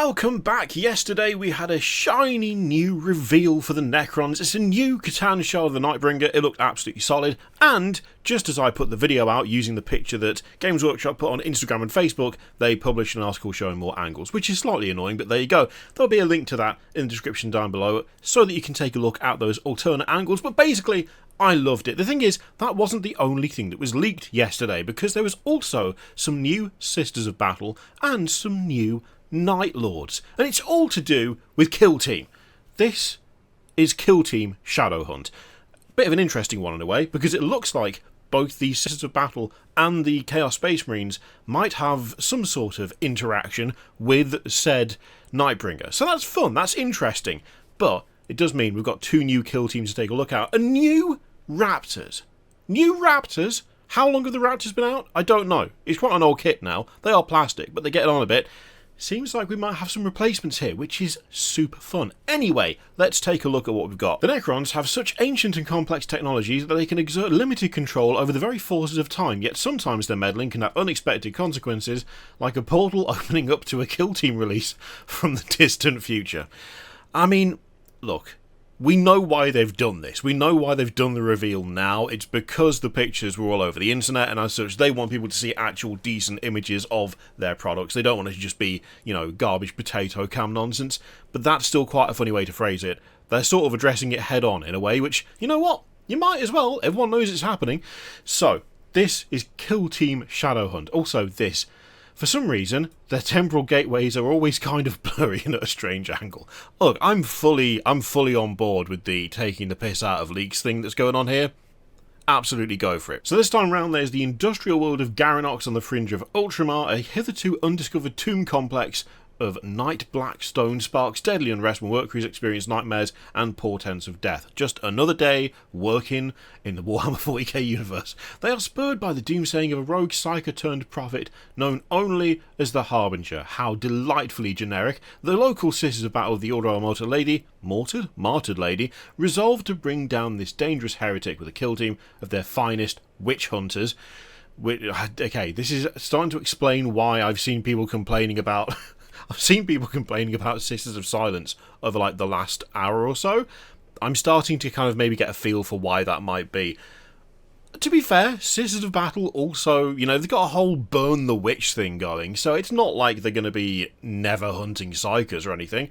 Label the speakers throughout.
Speaker 1: Welcome back. Yesterday we had a shiny new reveal for the Necrons. It's a new Catan Shard of the Nightbringer. It looked absolutely solid, and just as I put the video out using the picture that Games Workshop put on Instagram and Facebook, they published an article showing more angles, which is slightly annoying, but there you go. There'll be a link to that in the description down below so that you can take a look at those alternate angles, but basically I loved it. The thing is, that wasn't the only thing that was leaked yesterday, because there was also some new Sisters of Battle and some new Night Lords, and it's all to do with Kill Team. This is Kill Team Shadowhunt. Bit of an interesting one in a way, because it looks like both the Sisters of Battle and the Chaos Space Marines might have some sort of interaction with said Nightbringer. So that's fun, that's interesting, but it does mean we've got two new kill teams to take a look at. And new Raptors. New Raptors? How long have the Raptors been out? I don't know. It's quite an old kit now. They are plastic, but they're getting on a bit. Seems like we might have some replacements here, which is super fun. Anyway, let's take a look at what we've got. The Necrons have such ancient and complex technologies that they can exert limited control over the very forces of time, yet sometimes their meddling can have unexpected consequences, like a portal opening up to a Kill Team release from the distant future. I mean, look, we know why they've done this. We know why they've done the reveal now. It's because the pictures were all over the internet, and as such, they want people to see actual decent images of their products. They don't want it to just be, you know, garbage potato cam nonsense, but that's still quite a funny way to phrase it. They're sort of addressing it head on in a way, which, you know what? You might as well. Everyone knows it's happening. So, this is Kill Team Shadowhunt. Also, this. For some reason, their temporal gateways are always kind of blurry and at a strange angle. Look, I'm fully on board with the taking the piss out of leaks thing that's going on here. Absolutely go for it. So this time round, there's the industrial world of Garanox on the fringe of Ultramar, a hitherto undiscovered tomb complex of night black stone sparks deadly unrest when work crews experience nightmares and portents of death. Just another day working in the Warhammer 40k universe. They are spurred by the doomsaying of a rogue psyker turned prophet known only as the Harbinger. How delightfully generic. The local Sisters of Battle of the Order of Martyred Lady resolved to bring down this dangerous heretic with a kill team of their finest witch hunters. Okay, this is starting to explain why I've seen people complaining about Sisters of Silence over like the last hour or so. I'm starting to kind of maybe get a feel for why that might be. To be fair, Sisters of Battle also, you know, they've got a whole burn the witch thing going, so it's not like they're going to be never hunting psychers or anything.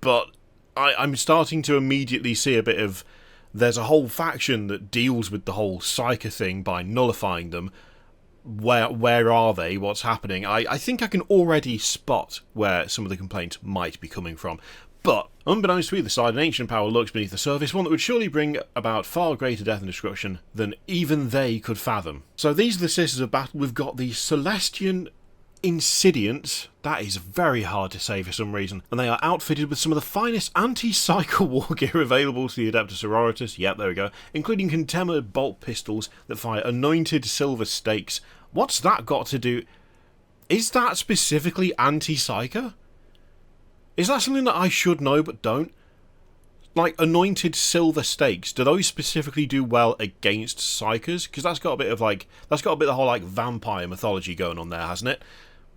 Speaker 1: But I'm starting to immediately see a bit of, there's a whole faction that deals with the whole psyker thing by nullifying them. Where are they? What's happening? I think I can already spot where some of the complaints might be coming from. But, unbeknownst to either side, an ancient power lurks beneath the surface, one that would surely bring about far greater death and destruction than even they could fathom. So these are the Sisters of Battle. We've got the Celestian Insidiants. That is very hard to say for some reason. And they are outfitted with some of the finest anti-psycho war gear available to the Adeptus Sororitas. Yep, there we go. Including Contemptor bolt pistols that fire anointed silver stakes. What's that got to do? Is that specifically anti-psycho? Is that something that I should know but don't? Like, anointed silver stakes, do those specifically do well against psychers? Because that's got a bit of the whole like vampire mythology going on there, hasn't it?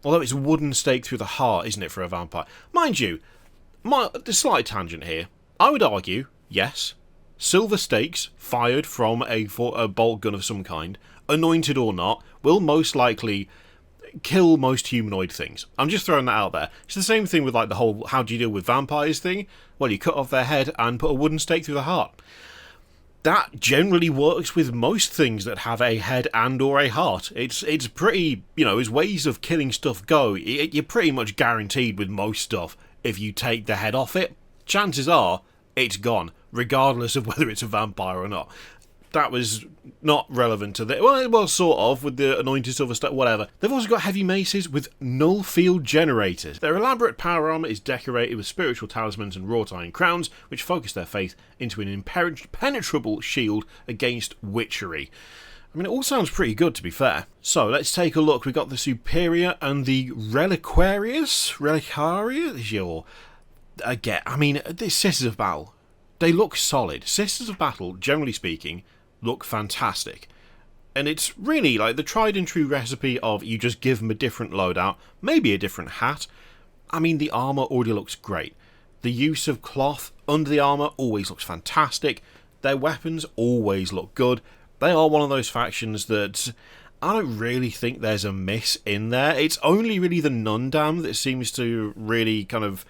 Speaker 1: Although it's a wooden stake through the heart, isn't it, for a vampire? Mind you, a slight tangent here. I would argue, yes, silver stakes fired from a bolt gun of some kind, anointed or not, will most likely kill most humanoid things. I'm just throwing that out there. It's the same thing with like the whole how do you deal with vampires thing. Well, you cut off their head and put a wooden stake through the heart. That generally works with most things that have a head and or a heart. It's pretty, you know, as ways of killing stuff go, you're pretty much guaranteed with most stuff. If you take the head off it, chances are it's gone, regardless of whether it's a vampire or not. That was not relevant to the... Well, it was sort of, with the anointed silver stuff, whatever. They've also got heavy maces with null field generators. Their elaborate power armour is decorated with spiritual talismans and wrought iron crowns, which focus their faith into an impenetrable shield against witchery. I mean, it all sounds pretty good, to be fair. So, let's take a look. We've got the Superior and the Reliquarius? Again, I mean, the Sisters of Battle, they look solid. Sisters of Battle, generally speaking, look fantastic. And it's really like the tried and true recipe of you just give them a different loadout, maybe a different hat, I mean, the armour already looks great. The use of cloth under the armour always looks fantastic. Their weapons always look good. They are one of those factions that I don't really think there's a miss in there. It's only really the Nundam that seems to really kind of...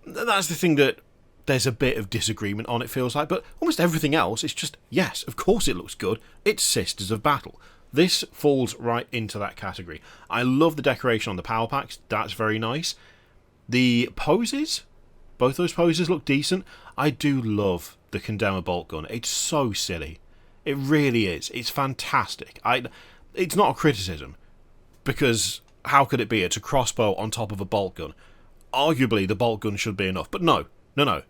Speaker 1: That's the thing that there's a bit of disagreement on, it feels like. But almost everything else, it's just, yes, of course it looks good. It's Sisters of Battle. This falls right into that category. I love the decoration on the power packs. That's very nice. The poses, both those poses look decent. I do love the Condemner bolt gun. It's so silly. It really is. It's fantastic. It's not a criticism, because how could it be? It's a crossbow on top of a bolt gun. Arguably, the bolt gun should be enough, but no.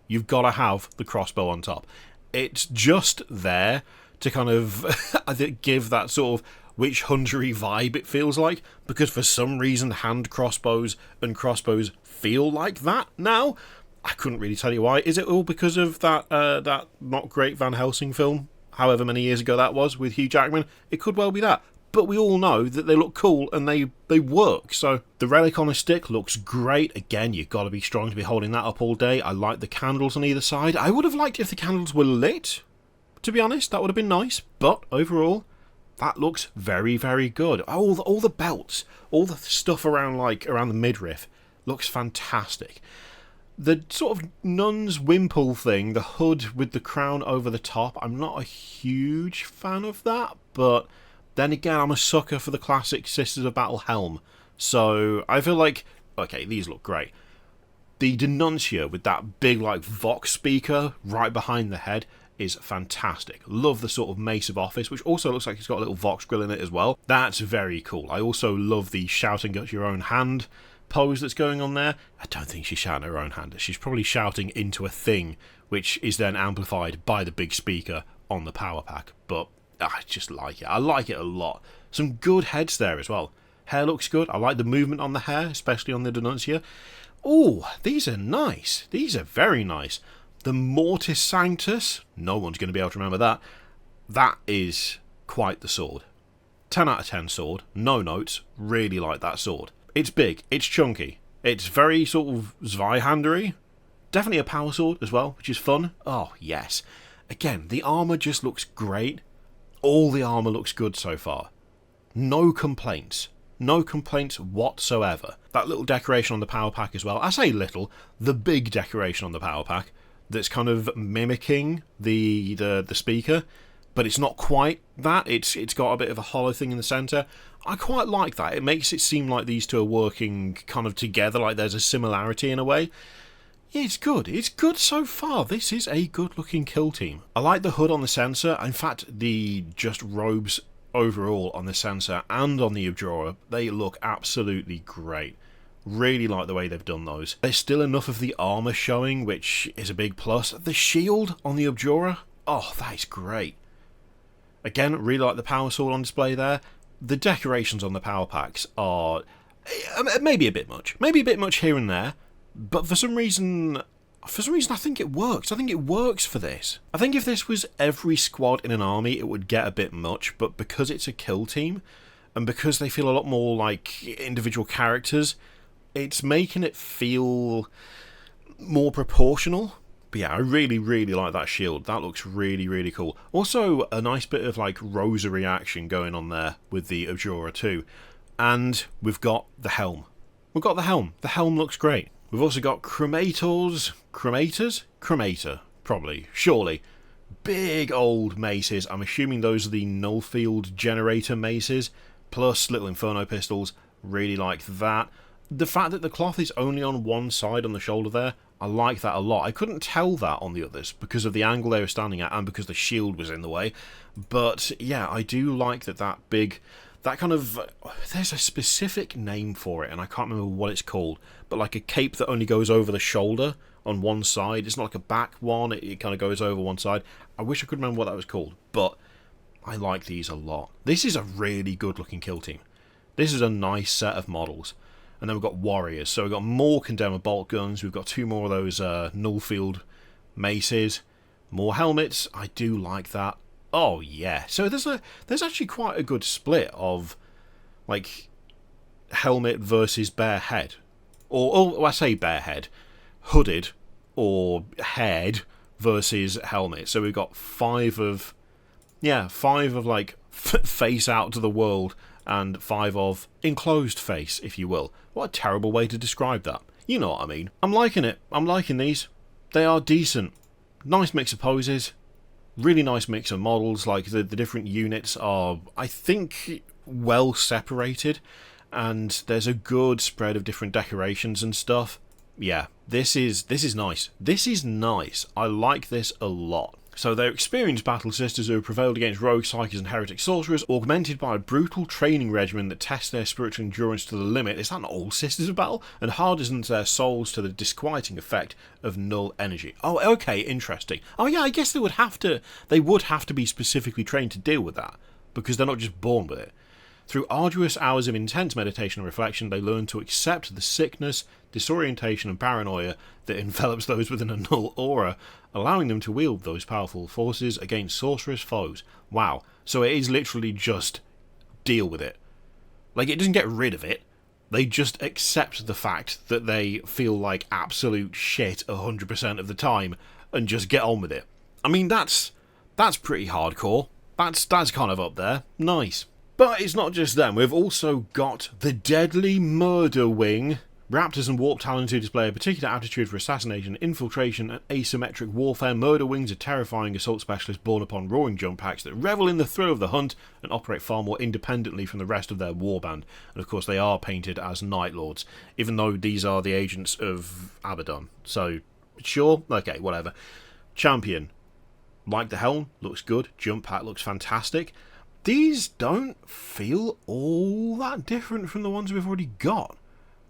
Speaker 1: You've got to have the crossbow on top. It's just there to kind of I think give that sort of witch huntery vibe, it feels like, because for some reason hand crossbows and crossbows feel like that now. I couldn't really tell you why. Is it all because of that not great Van Helsing film, however many years ago that was, with Hugh Jackman? It could well be that. But we all know that they look cool and they work. So the relic on a stick looks great. Again, you've got to be strong to be holding that up all day. I like the candles on either side. I would have liked if the candles were lit, to be honest. That would have been nice. But overall, that looks very, very good. All the belts, all the stuff around the midriff looks fantastic. The sort of nun's wimple thing, the hood with the crown over the top, I'm not a huge fan of that, but then again, I'm a sucker for the classic Sisters of Battle helm. So I feel like, okay, these look great. The denuncier with that big Vox speaker right behind the head is fantastic. Love the sort of Mace of Office, which also looks like it's got a little Vox grill in it as well. That's very cool. I also love the shouting at your own hand pose that's going on there. I don't think she's shouting at her own hand. She's probably shouting into a thing, which is then amplified by the big speaker on the power pack. But I just like it. I like it a lot. Some good heads there as well. Hair looks good. I like the movement on the hair, especially on the denuncier. Oh, these are nice. These are very nice. The Mortis Sanctus, no one's going to be able to remember that. That is quite the sword. 10 out of 10 sword. No notes. Really like that sword. It's big. It's chunky. It's very sort of Zweihandery. Definitely a power sword as well, which is fun. Oh, yes. Again, the armour just looks great. All the armour looks good so far. No complaints. No complaints whatsoever. That little decoration on the power pack as well. I say little. The big decoration on the power pack that's kind of mimicking the speaker, but it's not quite that. It's got a bit of a hollow thing in the centre. I quite like that. It makes it seem like these two are working kind of together, like there's a similarity in a way. Yeah, it's good. It's good so far. This is a good-looking kill team. I like the hood on the sensor. In fact, the just robes overall on the sensor and on the Abjurer, they look absolutely great. Really like the way they've done those. There's still enough of the armour showing, which is a big plus. The shield on the Abjurer, oh, that is great. Again, really like the power sword on display there. The decorations on the power packs are maybe a bit much. Maybe a bit much here and there. But for some reason I think it works. I think it works for this. I think if this was every squad in an army, it would get a bit much. But because it's a kill team, and because they feel a lot more like individual characters, it's making it feel more proportional. But yeah, I really, really like that shield. That looks really, really cool. Also, a nice bit of rosary action going on there with the Abjurer too. And we've got the helm. We've got the helm. The helm looks great. We've also got Cremator, probably, surely. Big old maces. I'm assuming those are the Nullfield generator maces, plus little Inferno pistols. Really like that. The fact that the cloth is only on one side on the shoulder there, I like that a lot. I couldn't tell that on the others because of the angle they were standing at and because the shield was in the way. But yeah, I do like that big... That kind of... There's a specific name for it, and I can't remember what it's called. But like a cape that only goes over the shoulder on one side. It's not like a back one. It kind of goes over one side. I wish I could remember what that was called. But I like these a lot. This is a really good-looking kill team. This is a nice set of models. And then we've got warriors. So we've got more Condemner bolt guns. We've got 2 more of those Nullfield maces. More helmets. I do like that. Oh yeah, so there's actually quite a good split of helmet versus bare head. or I say barehead, hooded or haired versus helmet. So we've got five of like face out to the world and 5 of enclosed face, if you will. What a terrible way to describe that. You know what I mean. I'm liking it. I'm liking these. They are decent. Nice mix of poses. Really nice mix of models. Like the different units are, I think, well separated, and there's a good spread of different decorations and stuff. Yeah, this is nice. This is nice. I like this a lot. So they're experienced battle sisters who have prevailed against rogue psykers and heretic sorcerers, augmented by a brutal training regimen that tests their spiritual endurance to the limit. Is that not all sisters of battle? And hardens their souls to the disquieting effect of null energy. Oh, okay, interesting. Oh yeah, I guess they would have to be specifically trained to deal with that, because they're not just born with it. Through arduous hours of intense meditation and reflection, they learn to accept the sickness, disorientation and paranoia that envelops those within a null aura, allowing them to wield those powerful forces against sorcerous foes. Wow. So it is literally just deal with it. Like, it doesn't get rid of it. They just accept the fact that they feel like absolute shit 100% of the time and just get on with it. I mean, that's pretty hardcore. That's kind of up there. Nice. But it's not just them. We've also got the Deadly Murder Wing. Raptors and Warp Talons who display a particular aptitude for assassination, infiltration and asymmetric warfare. Murder Wings are terrifying assault specialists born upon roaring jump packs that revel in the thrill of the hunt and operate far more independently from the rest of their warband. And of course they are painted as Night Lords, even though these are the agents of Abaddon. So, sure, okay, whatever. Champion. Like the helm, looks good. Jump pack looks fantastic. These don't feel all that different from the ones we've already got.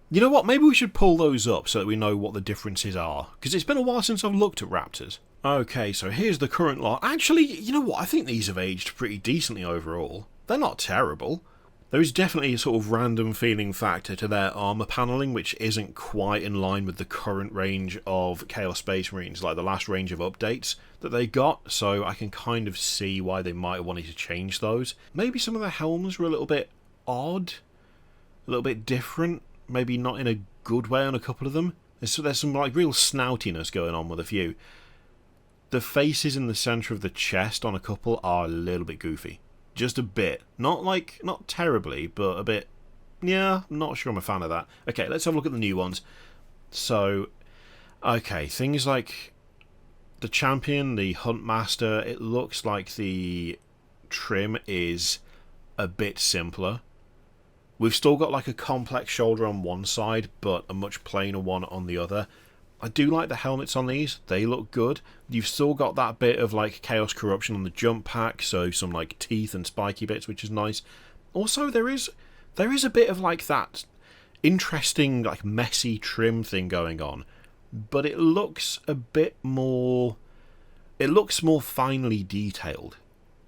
Speaker 1: You know what, maybe we should pull those up so that we know what the differences are, because it's been a while since I've looked at Raptors. Okay, so here's the current lot. Actually, you know what, I think these have aged pretty decently overall. They're not terrible. There is definitely a sort of random feeling factor to their armour panelling, which isn't quite in line with the current range of Chaos Space Marines, like the last range of updates that they got, so I can kind of see why they might have wanted to change those. Maybe some of the helms were a little bit odd, a little bit different, maybe not in a good way on a couple of them. There's some like real snoutiness going on with a few. The faces in the centre of the chest on a couple are a little bit goofy. Just a bit. Not terribly, but a bit. Yeah, I'm not sure I'm a fan of that. Okay, let's have a look at the new ones. So, okay, things like the Champion, the Huntmaster, it looks like the trim is a bit simpler. We've still got like a complex shoulder on one side, but a much plainer one on the other. I do like the helmets on these, they look good. You've still got that bit of like Chaos Corruption on the jump pack, so some like teeth and spiky bits, which is nice. Also, there is a bit of like that interesting like messy trim thing going on, but it looks a bit more... it looks more finely detailed.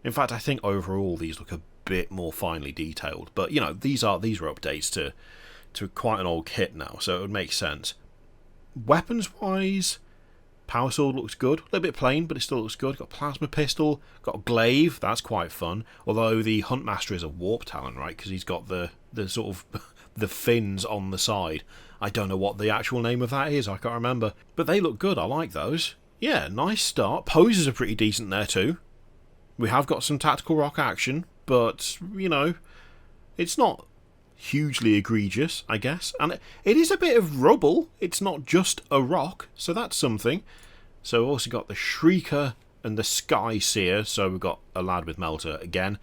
Speaker 1: In fact, I think overall these look a bit more finely detailed, but you know, these are updates to quite an old kit now, so it would make sense. Weapons wise, Power Sword looks good, a little bit plain, but it still looks good. Got Plasma Pistol, got Glaive, that's quite fun, although the Huntmaster is a Warp Talon, right, because he's got the sort of the fins on the side. I don't know what the actual name of that is, I can't remember, but they look good, I like those. Yeah, nice start. Poses are pretty decent there too. We have got some tactical rock action, but, you know, it's not hugely egregious, I guess. And it is a bit of rubble. It's not just a rock, so that's something. So we've also got the Shrieker and the Sky Seer, so we've got a lad with Melter again.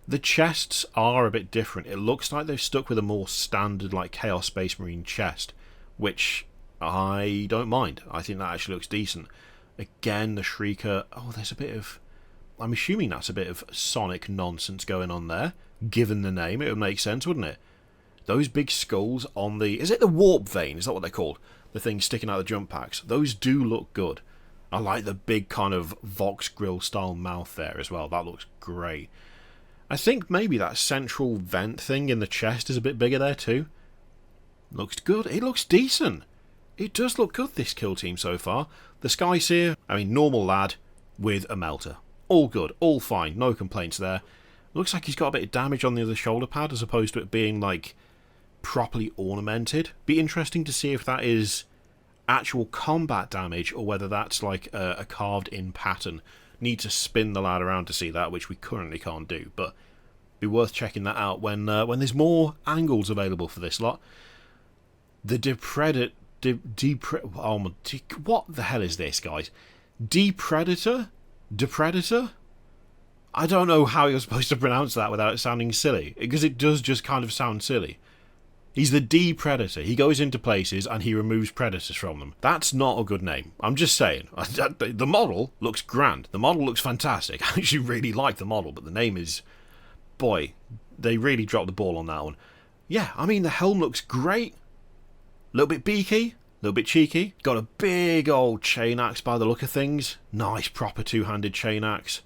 Speaker 1: The chests are a bit different. It looks like they've stuck with a more standard, like, Chaos Space Marine chest, which I don't mind. I think that actually looks decent. Again, the Shrieker... oh, there's a bit of... I'm assuming that's a bit of Sonic nonsense going on there. Given the name, it would make sense, wouldn't it? Those big skulls on the... is it the Warp Vein? Is that what they're called? The thing sticking out of the jump packs. Those do look good. I like the big kind of Vox Grill style mouth there as well. That looks great. I think maybe that central vent thing in the chest is a bit bigger there too. Looks good. It looks decent. It does look good, this kill team so far. The Sky Seer, I mean, normal lad with a Melter. All good, all fine, no complaints there. Looks like he's got a bit of damage on the other shoulder pad as opposed to it being like properly ornamented. Be interesting to see if that is actual combat damage or whether that's like a carved in pattern. Need to spin the lad around to see that, which we currently can't do, but be worth checking that out when there's more angles available for this lot. The what the hell is this, guys? Depredator? I don't know how you're supposed to pronounce that without it sounding silly, because it does just kind of sound silly. He's the Depredator. He goes into places and he removes predators from them. That's not a good name. I'm just saying. The model looks grand. The model looks fantastic. I actually really like the model, but the name is... Boy, they really dropped the ball on that one. Yeah, I mean, the helm looks great. A little bit beaky, a little bit cheeky. Got a big old chain axe by the look of things. Nice, proper two-handed chain axe.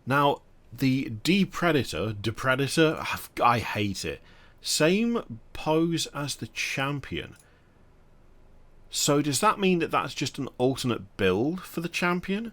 Speaker 1: Now, the Depredator, I hate it. Same pose as the champion. So does that mean that that's just an alternate build for the champion?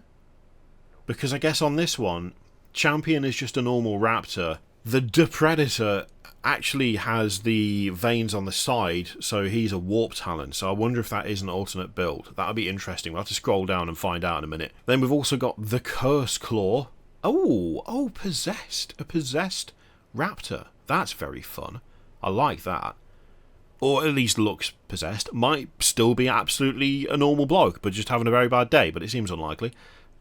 Speaker 1: Because I guess on this one, champion is just a normal raptor. The Depredator actually has the veins on the side, so he's a warp talon. So I wonder if that is an alternate build. That would be interesting. We'll have to scroll down and find out in a minute. Then we've also got the Curse Claw. Oh, possessed. A possessed raptor. That's very fun. I like that. Or at least looks possessed. Might still be absolutely a normal bloke, but just having a very bad day, but it seems unlikely.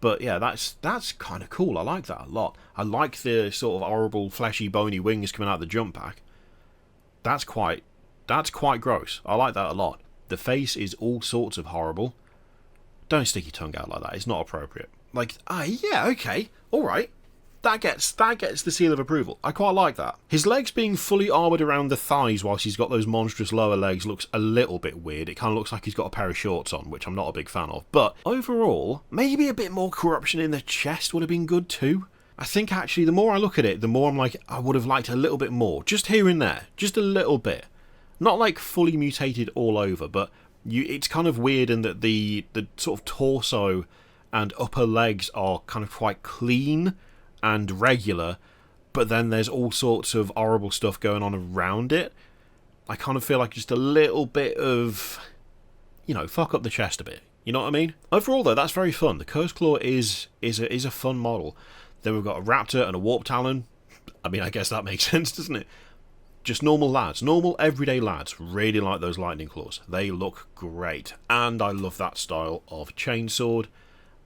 Speaker 1: But yeah, that's kind of cool. I like that a lot. I like the sort of horrible, fleshy, bony wings coming out of the jump pack. That's quite gross. I like that a lot. The face is all sorts of horrible. Don't stick your tongue out like that. It's not appropriate. Like, yeah, okay, all right. That gets the seal of approval. I quite like that. His legs being fully armoured around the thighs whilst he's got those monstrous lower legs looks a little bit weird. It kind of looks like he's got a pair of shorts on, which I'm not a big fan of. But overall, maybe a bit more corruption in the chest would have been good too. I think actually the more I look at it, the more I'm like, I would have liked a little bit more. Just here and there. Just a little bit. Not like fully mutated all over, but it's kind of weird in that the sort of torso and upper legs are kind of quite clean and regular, but then there's all sorts of horrible stuff going on around it. I kind of feel like just a little bit of, fuck up the chest a bit. You know what I mean? Overall, though, that's very fun. The Curse Claw is a fun model. Then we've got a Raptor and a Warp Talon. I mean, I guess that makes sense, doesn't it? Just normal lads, normal everyday lads. Really like those lightning claws. They look great, and I love that style of chainsword.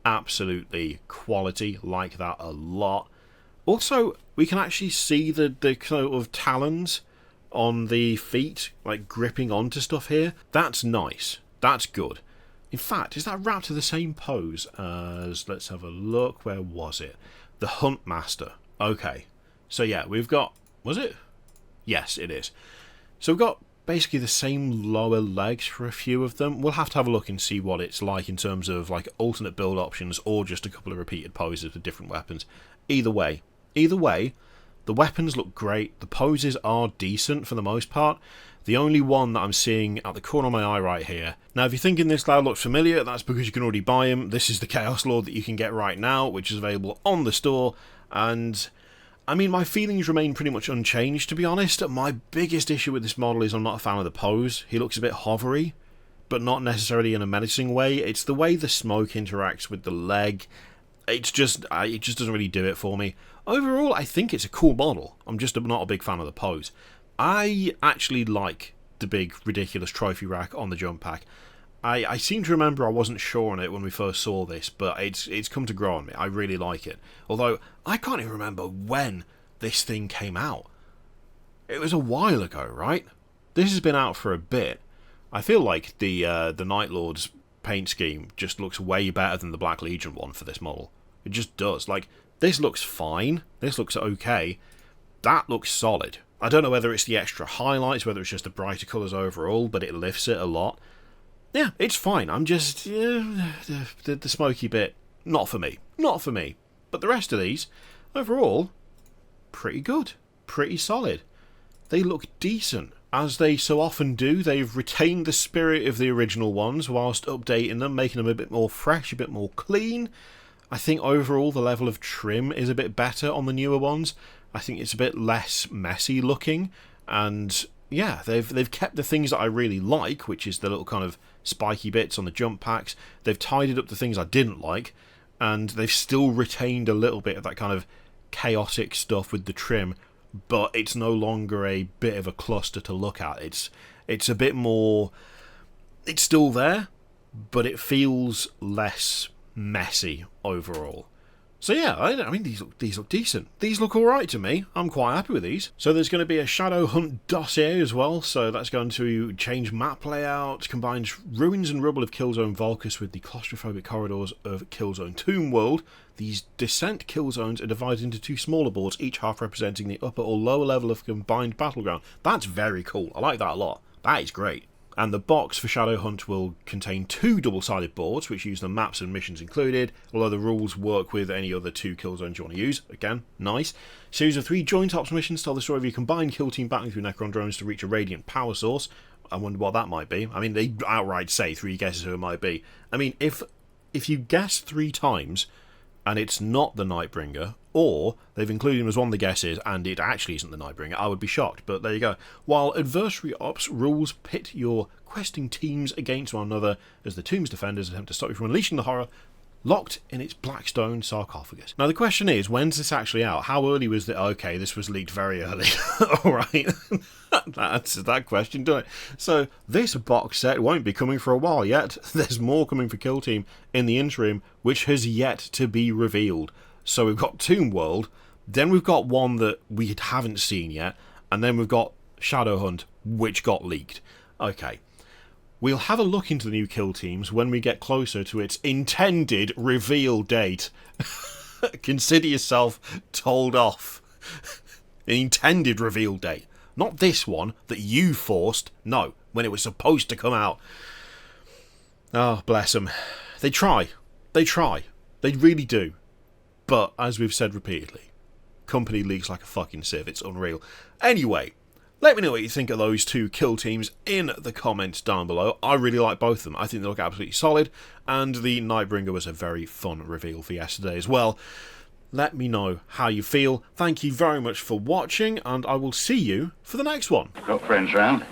Speaker 1: Absolutely quality, like that a lot. Also, we can actually see the kind of talons on the feet, like gripping onto stuff here. That's nice. That's good. In fact, is that Raptor the same pose as, let's have a look, where was it? The Huntmaster. Okay. So yeah, we've got, was it? Yes, it is. So we've got basically the same lower legs for a few of them. We'll have to have a look and see what it's like in terms of like alternate build options or just a couple of repeated poses with different weapons. Either way, the weapons look great. The poses are decent for the most part. The only one that I'm seeing at the corner of my eye right here. Now, if you're thinking this lad looks familiar, that's because you can already buy him. This is the Chaos Lord that you can get right now, which is available on the store. And I mean, my feelings remain pretty much unchanged, to be honest. My biggest issue with this model is I'm not a fan of the pose. He looks a bit hovery, but not necessarily in a menacing way. It's the way the smoke interacts with the leg. It just doesn't really do it for me. Overall, I think it's a cool model. I'm just not a big fan of the pose. I actually like the big, ridiculous trophy rack on the jump pack. I seem to remember I wasn't sure on it when we first saw this, but it's come to grow on me. I really like it. Although, I can't even remember when this thing came out. It was a while ago, right? This has been out for a bit. I feel like the Night Lord's paint scheme just looks way better than the Black Legion one for this model. It just does. Like, this looks fine. This looks okay. That looks solid. I don't know whether it's the extra highlights, whether it's just the brighter colours overall, but it lifts it a lot. Yeah, it's fine. I'm just... the smoky bit, not for me. Not for me. But the rest of these, overall, pretty good. Pretty solid. They look decent. As they so often do, they've retained the spirit of the original ones whilst updating them, making them a bit more fresh, a bit more clean. I think overall the level of trim is a bit better on the newer ones. I think it's a bit less messy looking, and yeah, they've kept the things that I really like, which is the little kind of spiky bits on the jump packs. They've tidied up the things I didn't like, and they've still retained a little bit of that kind of chaotic stuff with the trim, but it's no longer a bit of a cluster to look at. It's a bit more... It's still there, but it feels less messy overall. So yeah, I mean, these look decent. These look alright to me. I'm quite happy with these. So there's going to be a Shadowhunt dossier as well, so that's going to change map layout, combines ruins and rubble of Killzone Volcus with the claustrophobic corridors of Killzone Tomb World. These descent kill zones are divided into 2 smaller boards, each half representing the upper or lower level of combined battleground. That's very cool. I like that a lot. That is great. And the box for Shadowhunt will contain 2 double-sided boards, which use the maps and missions included, although the rules work with any other 2 kill zones you want to use. Again, nice. Series of 3 joint ops missions tell the story of your combined kill team battling through Necron drones to reach a radiant power source. I wonder what that might be. I mean, they outright say 3 guesses who it might be. I mean, if you guess 3 times and it's not the Nightbringer, or they've included him as one of the guesses and it actually isn't the Nightbringer, I would be shocked, but there you go. While adversary ops rules pit your questing teams against one another as the Tomb's defenders attempt to stop you from unleashing the horror locked in its blackstone sarcophagus. Now the question is, when's this actually out? How early was it? Okay, this was leaked very early. Alright, that answers that question, doesn't it? So this box set won't be coming for a while yet. There's more coming for Kill Team in the interim, which has yet to be revealed. So we've got Tomb World, then we've got one that we haven't seen yet, and then we've got Shadowhunt, which got leaked. Okay. We'll have a look into the new kill teams when we get closer to its intended reveal date. Consider yourself told off. An intended reveal date. Not this one that you forced. No, when it was supposed to come out. Oh, bless them. They try. They try. They really do. But, as we've said repeatedly, company leaks like a fucking sieve. It's unreal. Anyway, let me know what you think of those 2 kill teams in the comments down below. I really like both of them. I think they look absolutely solid, and the Nightbringer was a very fun reveal for yesterday as well. Let me know how you feel. Thank you very much for watching, and I will see you for the next one.
Speaker 2: Got friends round?